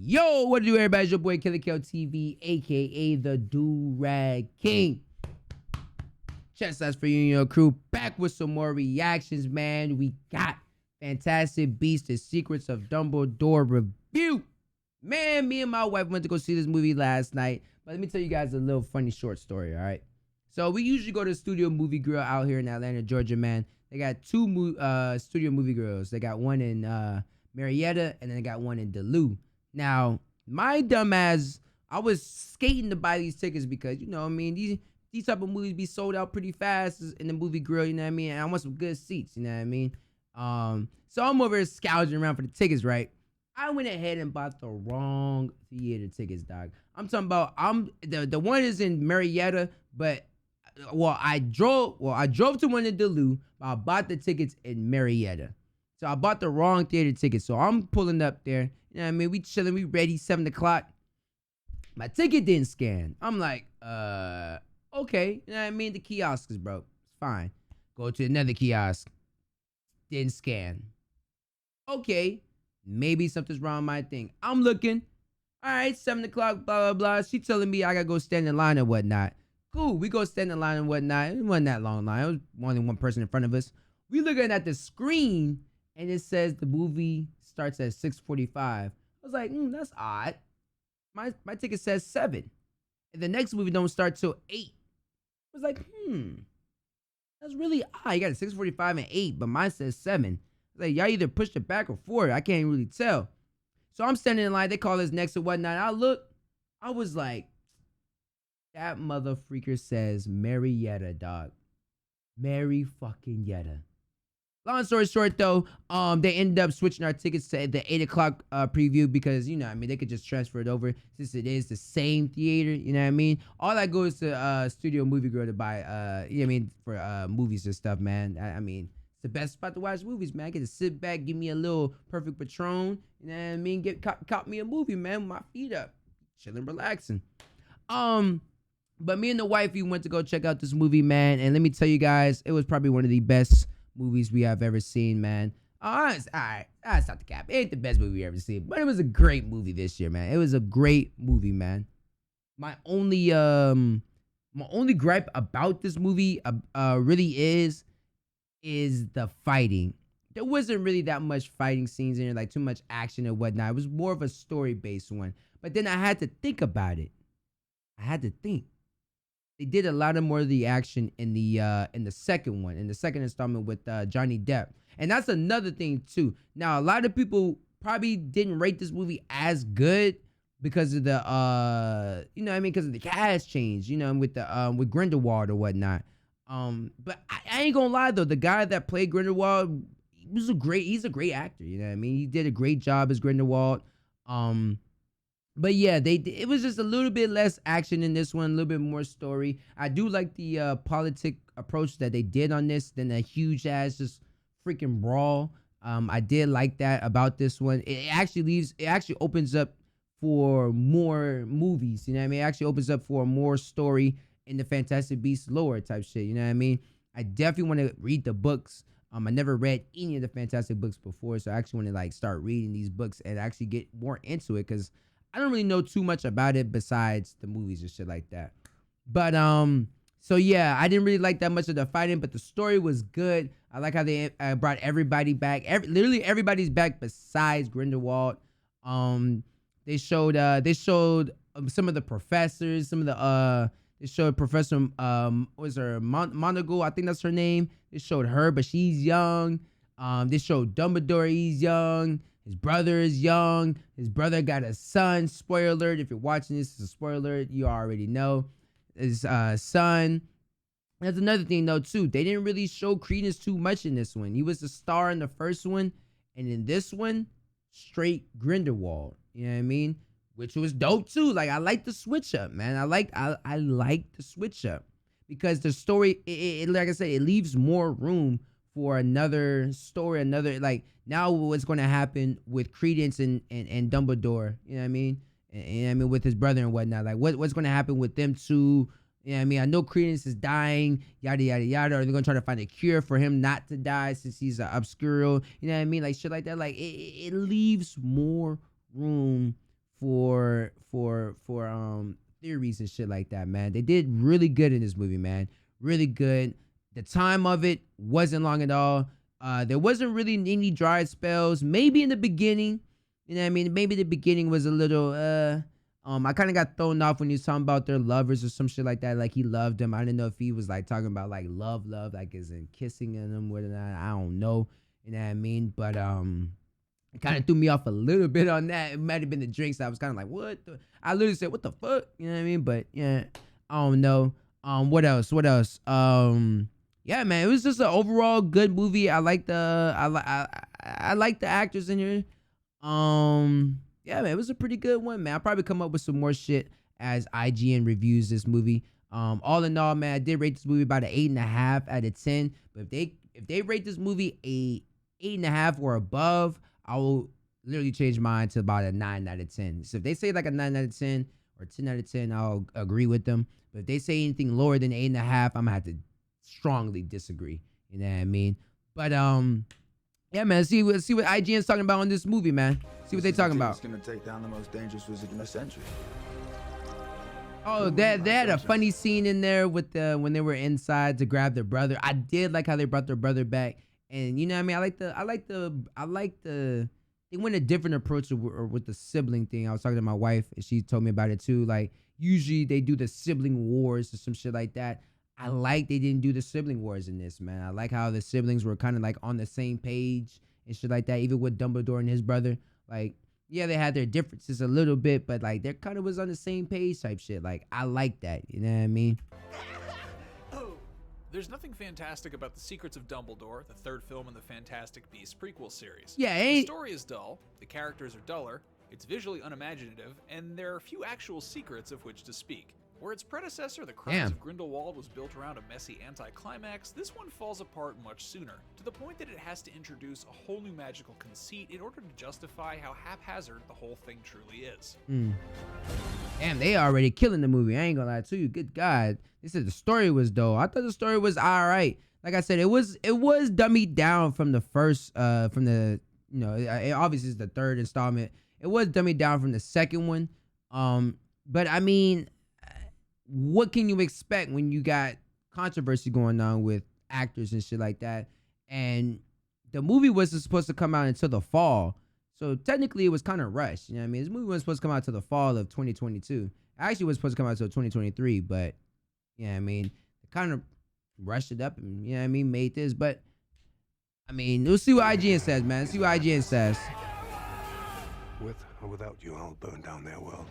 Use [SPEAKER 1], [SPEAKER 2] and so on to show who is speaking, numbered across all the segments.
[SPEAKER 1] Yo, what do everybody? It's your boy Killer Kel TV, aka the Do-Rag King. Chest that's for you and your crew. Back with some more reactions, man. We got Fantastic Beasts: The Secrets of Dumbledore review. Man, me and my wife went to go see this movie last night. But let me tell you guys a little funny short story, all right? So we usually go to Studio Movie Grill out here in Atlanta, Georgia, man. They got two Studio Movie Grills. They got one in Marietta, and then they got one in Duluth. Now, my dumb ass, I was skating to buy these tickets because, you know what I mean, these type of movies be sold out pretty fast in the movie grill, you know what I mean? And I want some good seats, you know what I mean? So I'm over here scourging around for the tickets, right? I went ahead and bought the wrong theater tickets, dog. I'm talking about the one is in Marietta, but I drove to one in Duluth, but I bought the tickets in Marietta. So I bought the wrong theater ticket. So I'm pulling up there. You know what I mean? We chilling, we ready, 7 o'clock. My ticket didn't scan. I'm like, okay. You know what I mean? The kiosk is broke. It's fine. Go to another kiosk. Didn't scan. Okay. Maybe something's wrong with my thing. I'm looking. All right, 7 o'clock, blah, blah, blah. She telling me I got to go stand in line and whatnot. Cool. We go stand in line and whatnot. It wasn't that long line. It was only one person in front of us. We looking at the screen, and it says the movie starts at 6:45. I was like, that's odd. My ticket says 7. And the next movie don't start till 8. I was like, that's really odd. You got a 6:45 and 8, but mine says 7. Like, y'all either pushed it back or forward. I can't really tell. So I'm standing in line. They call us next and whatnot. I look. I was like, that mother freaker says Marietta, dog. Mary fucking Yetta. Long story short, though, they ended up switching our tickets to the 8 o'clock preview because, you know what I mean, they could just transfer it over since it is the same theater, you know what I mean? All I go is to Studio Movie Girl to buy, you know what I mean, for movies and stuff, man. I mean, it's the best spot to watch movies, man. I get to sit back, give me a little perfect Patron, you know what I mean? Cop me a movie, man, with my feet up, chilling, relaxing. But me and the wifey went to go check out this movie, man, and let me tell you guys, it was probably one of the best movies we have ever seen, man. It's all right. That's not the cap. It ain't the best movie we ever seen, but it was a great movie this year, man. It was a great movie, man. My only gripe about this movie really is the fighting. There wasn't really that much fighting scenes in it, like too much action and whatnot. It was more of a story-based one. But then I had to think about it. I had to think. They did a lot of more of the action in the second one, in the second installment with Johnny Depp. And that's another thing too. Now, a lot of people probably didn't rate this movie as good because of the you know what I mean, because of the cast change, you know, with Grindelwald or whatnot. But I ain't gonna lie though, the guy that played Grindelwald, he's a great actor, you know what I mean? He did a great job as Grindelwald. But yeah, it was just a little bit less action in this one, a little bit more story. I do like the politic approach that they did on this than a huge ass just freaking brawl. I did like that about this one. It actually opens up for more movies. You know what I mean? It actually opens up for more story in the Fantastic Beasts lore type shit. You know what I mean? I definitely want to read the books. I never read any of the Fantastic books before, so I actually want to like start reading these books and actually get more into it because I don't really know too much about it besides the movies and shit like that. But so yeah, I didn't really like that much of the fighting, but the story was good. I like how they brought everybody back. Literally everybody's back besides Grindelwald. They showed some of the professors, they showed Professor what was her Monagle, I think that's her name. They showed her, but she's young. They showed Dumbledore, he's young. His brother is young. His brother got a son. Spoiler alert. If you're watching this, it's a spoiler alert. You already know. His son. That's another thing, though, too. They didn't really show Credence too much in this one. He was the star in the first one. And in this one, straight Grindelwald. You know what I mean? Which was dope, too. Like, I like the switch up, man. I like the switch up. Because the story, like I said, it leaves more room for another story, like now what's going to happen with Credence and Dumbledore, you know what I mean? And I mean with his brother and whatnot, like what's going to happen with them two, you know what I mean? I know Credence is dying, yada, yada, yada. Are they going to try to find a cure for him not to die since he's obscure, you know what I mean? Like shit like that. Like it leaves more room for theories and shit like that, man. They did really good in this movie, man. Really good. The time of it wasn't long at all. There wasn't really any dry spells. Maybe in the beginning, you know what I mean? Maybe the beginning was a little I kind of got thrown off when he was talking about their lovers or some shit like that. Like he loved them. I didn't know if he was like talking about like love, like as in kissing them with that. I don't know. You know what I mean? But it kind of threw me off a little bit on that. It might have been the drinks. I was kind of like, what? I literally said, what the fuck? You know what I mean? But yeah, I don't know. What else? Yeah, man, it was just an overall good movie. I like I like the actors in here. Yeah, man, it was a pretty good one, man. I'll probably come up with some more shit as IGN reviews this movie. All in all, man, I did rate this movie about an 8.5 out of 10. But if they rate this movie a 8.5 or above, I will literally change mine to about a 9 out of 10. So if they say like a 9 out of 10 or 10 out of 10, I'll agree with them. But if they say anything lower than 8.5, I'm gonna have to strongly disagree. You know what I mean? But yeah, man. See what IGN's talking about on this movie, man. See what they talking about.
[SPEAKER 2] It's gonna take down the most dangerous wizard in the century.
[SPEAKER 1] Oh, they had a funny scene in there with when they were inside to grab their brother. I did like how they brought their brother back, and you know what I mean. I like the they went a different approach with the sibling thing. I was talking to my wife, and she told me about it too. Like usually they do the sibling wars or some shit like that. I like they didn't do the sibling wars in this, man. I like how the siblings were kind of like on the same page and shit like that, even with Dumbledore and his brother. Like, yeah, they had their differences a little bit, but like they kind of was on the same page type shit. Like, I like that. You know what I mean?
[SPEAKER 3] There's nothing fantastic about The Secrets of Dumbledore, the third film in the Fantastic Beasts prequel series.
[SPEAKER 1] Yeah,
[SPEAKER 3] the story is dull, the characters are duller, it's visually unimaginative, and there are few actual secrets of which to speak. Where its predecessor, The Crimes of Grindelwald, was built around a messy anti-climax, this one falls apart much sooner, to the point that it has to introduce a whole new magical conceit in order to justify how haphazard the whole thing truly is.
[SPEAKER 1] Damn, they already killing the movie. I ain't gonna lie to you. Good God. They said the story was dull. I thought the story was alright. Like I said, it was dummied down from the first, from the, you know, it obviously is the third installment. It was dummied down from the second one. But I mean, what can you expect when you got controversy going on with actors and shit like that? And the movie wasn't supposed to come out until the fall. So technically it was kind of rushed. You know what I mean? This movie wasn't supposed to come out till the fall of 2022. Actually, it was supposed to come out till 2023, but you know what I mean? They kind of rushed it up and, you know what I mean, made this. But I mean, we'll see what IGN says, man. See what IGN says.
[SPEAKER 4] With or without you, I'll burn down their world.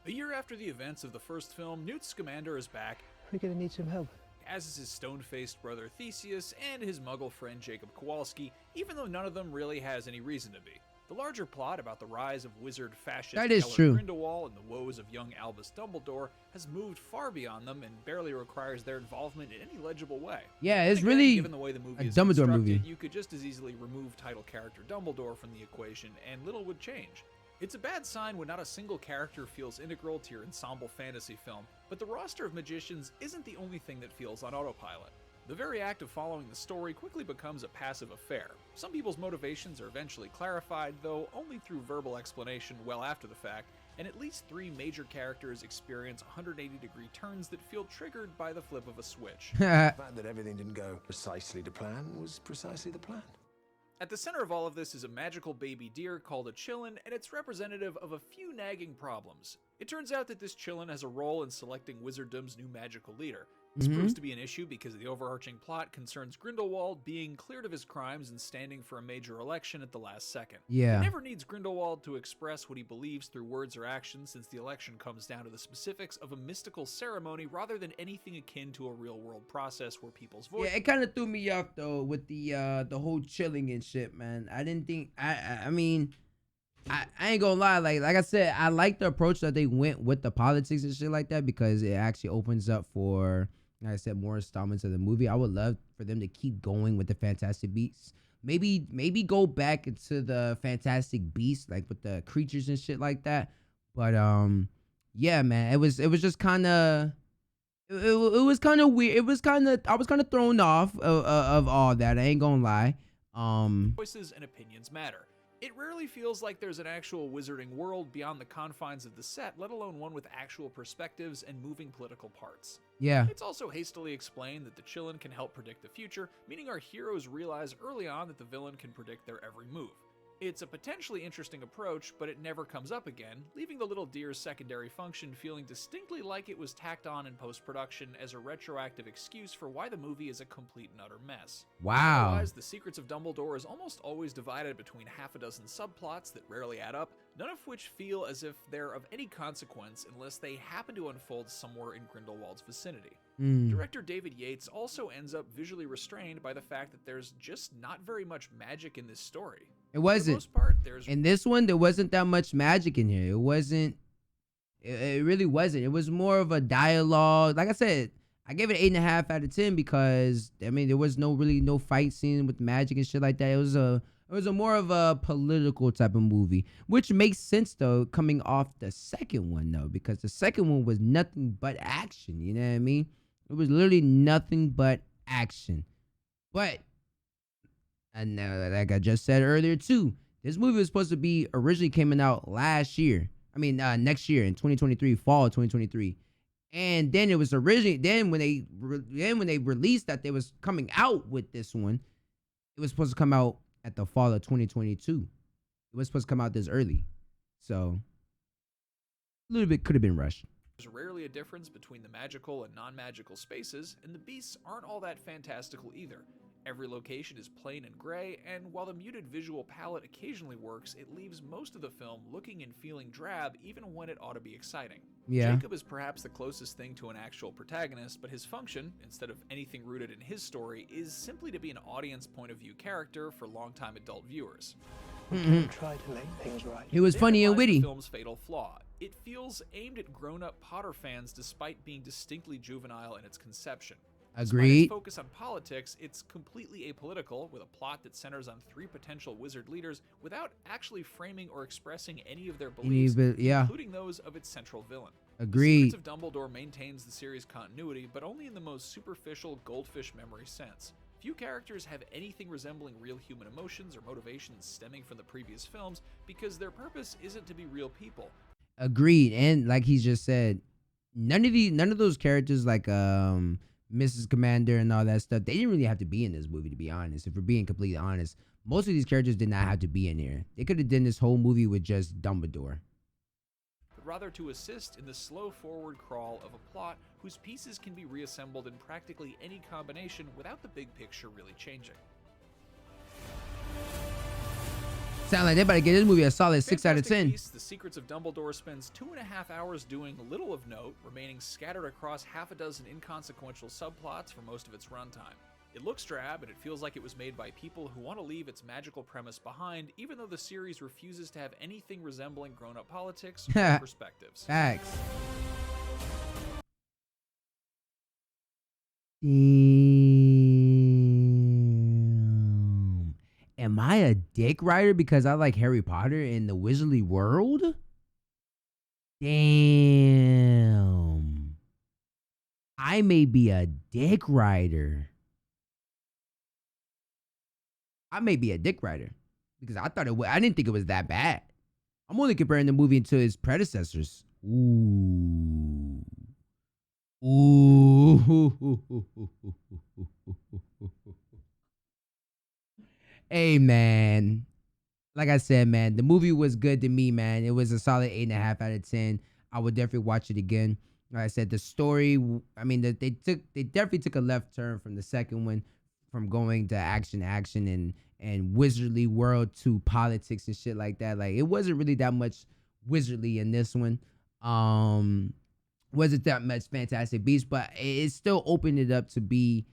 [SPEAKER 3] A year after the events of the first film, Newt Scamander is back,
[SPEAKER 5] We're gonna need some help.
[SPEAKER 3] as is his stone-faced brother Theseus and his muggle friend Jacob Kowalski, even though none of them really has any reason to be. The larger plot about the rise of wizard fascist Gellert Grindelwald and the woes of young Albus Dumbledore has moved far beyond them and barely requires their involvement in any legible way.
[SPEAKER 1] Yeah, it's
[SPEAKER 3] again,
[SPEAKER 1] really
[SPEAKER 3] given the way the movie is
[SPEAKER 1] Dumbledore
[SPEAKER 3] constructed,
[SPEAKER 1] movie.
[SPEAKER 3] You could just as easily remove title character Dumbledore from the equation and little would change. It's a bad sign when not a single character feels integral to your ensemble fantasy film, but the roster of magicians isn't the only thing that feels on autopilot. The very act of following the story quickly becomes a passive affair. Some people's motivations are eventually clarified, though only through verbal explanation well after the fact, and at least 3 major characters experience 180-degree turns that feel triggered by the flip of a switch.
[SPEAKER 4] The fact that everything didn't go precisely to plan was precisely the plan.
[SPEAKER 3] At the center of all of this is a magical baby deer called a Chillin, and it's representative of a few nagging problems. It turns out that this Chillin has a role in selecting Wizarddom's new magical leader. This proves to be an issue because the overarching plot concerns Grindelwald being cleared of his crimes and standing for a major election at the last second.
[SPEAKER 1] Yeah.
[SPEAKER 3] It never needs Grindelwald to express what he believes through words or actions, since the election comes down to the specifics of a mystical ceremony rather than anything akin to a real-world process where people's voices...
[SPEAKER 1] Yeah, it kind of threw me off though with the whole chilling and shit, man. I didn't think I mean I ain't gonna lie, like I said, I like the approach that they went with the politics and shit like that because it actually opens up for, like I said, more installments of the movie. I would love for them to keep going with the Fantastic Beasts. Maybe go back into the Fantastic Beasts, like with the creatures and shit like that. But yeah, man, it was just kind of it was kind of weird. I was kind of thrown off of all that. I ain't gonna lie.
[SPEAKER 3] Voices and opinions matter. It rarely feels like there's an actual wizarding world beyond the confines of the set, let alone one with actual perspectives and moving political parts.
[SPEAKER 1] Yeah.
[SPEAKER 3] It's also hastily explained that the Chillin can help predict the future, meaning our heroes realize early on that the villain can predict their every move. It's a potentially interesting approach, but it never comes up again, leaving the little deer's secondary function feeling distinctly like it was tacked on in post-production as a retroactive excuse for why the movie is a complete and utter mess.
[SPEAKER 1] Wow.
[SPEAKER 3] Otherwise, The Secrets of Dumbledore is almost always divided between half a dozen subplots that rarely add up, none of which feel as if they're of any consequence unless they happen to unfold somewhere in Grindelwald's vicinity. Director David Yates also ends up visually restrained by the fact that there's just not very much magic in this story.
[SPEAKER 1] It wasn't.
[SPEAKER 3] For the most part,
[SPEAKER 1] In this one, there wasn't that much magic in here. It wasn't. It really wasn't. It was more of a dialogue. Like I said, I gave it 8.5 out of 10 because I mean there was no fight scene with magic and shit like that. It was a more of a political type of movie, which makes sense though coming off the second one though, because the second one was nothing but action. You know what I mean? It was literally nothing but action. But and like I just said earlier too, this movie was supposed to be originally coming out last year. I mean next year in 2023, fall of 2023. And then it was originally when they released that they was coming out with this one, it was supposed to come out at the fall of 2022. It was supposed to come out this early. So a little bit could have been rushed.
[SPEAKER 3] There's rarely a difference between the magical and non-magical spaces, and the beasts aren't all that fantastical either. Every location is plain and gray, and while the muted visual palette occasionally works, it leaves most of the film looking and feeling drab even when it ought to be exciting.
[SPEAKER 1] Yeah.
[SPEAKER 3] Jacob is perhaps the closest thing to an actual protagonist, but his function, instead of anything rooted in his story, is simply to be an audience point of view character for longtime adult viewers.
[SPEAKER 5] Try to make things right.
[SPEAKER 1] It was funny and
[SPEAKER 3] Therein lies the
[SPEAKER 1] witty.
[SPEAKER 3] film's fatal flaw. It feels aimed at grown-up Potter fans despite being distinctly juvenile in its conception. Despite
[SPEAKER 1] Agreed.
[SPEAKER 3] its focus on politics, it's completely apolitical, with a plot that centers on 3 potential wizard leaders without actually framing or expressing any of their beliefs,
[SPEAKER 1] Yeah.
[SPEAKER 3] including those of its central villain.
[SPEAKER 1] Agreed.
[SPEAKER 3] The Secrets of Dumbledore maintains the series' continuity, but only in the most superficial goldfish memory sense. Few characters have anything resembling real human emotions or motivations stemming from the previous films because their purpose isn't to be real people.
[SPEAKER 1] Agreed. And like he just said, none of those characters like Mrs. Commander and all that stuff, they didn't really have to be in this movie, to be honest. If we're being completely honest, most of these characters did not have to be in here. They could have done this whole movie with just Dumbledore.
[SPEAKER 3] But rather to assist in the slow forward crawl of a plot whose pieces can be reassembled in practically any combination without the big picture really changing.
[SPEAKER 1] Sound like they better get this movie a solid 6 out of
[SPEAKER 3] Fantastic
[SPEAKER 1] 10.
[SPEAKER 3] Beasts: The Secrets of Dumbledore spends 2.5 hours doing little of note, remaining scattered across half a dozen inconsequential subplots for most of its runtime. It looks drab, and it feels like it was made by people who want to leave its magical premise behind, even though the series refuses to have anything resembling grown-up politics or perspectives.
[SPEAKER 1] Facts. Damn. Am I a dick rider because I like Harry Potter in the Wizardly world? Damn. I may be a dick rider. I may be a dick rider because I didn't think it was that bad. I'm only comparing the movie to its predecessors. Ooh. Ooh. Hey, man. Like I said, man, the movie was good to me, man. It was a solid 8.5 out of 10. I would definitely watch it again. Like I said, the story, I mean, they definitely took a left turn from the second one, from going to action and wizardly world to politics and shit like that. Like, it wasn't really that much wizardly in this one. Wasn't that much Fantastic Beasts, but it still opened it up to be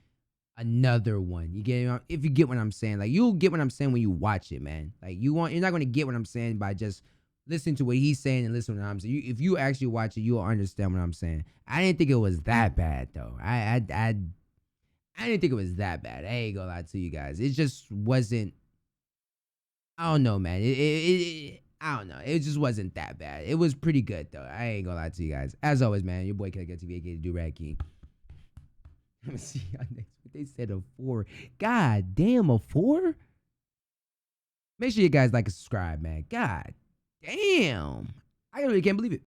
[SPEAKER 1] another one. You get, if you get what I'm saying, like, you'll get what I'm saying when you watch it, man. Like, you're not going to get what I'm saying by just listening to what he's saying and listening to what I'm saying. If you actually watch it, you'll understand what I'm saying. I didn't think it was that bad though. I didn't think it was that bad. I ain't gonna lie to you guys. It just wasn't. I don't know, man. I don't know. It just wasn't that bad. It was pretty good though. I ain't gonna lie to you guys. As always, man, your boy KTV, aka the Do-Rag King. Let me see y'all next week. They said a 4. God damn, a 4? Make sure you guys like and subscribe, man. God damn. I really can't believe it.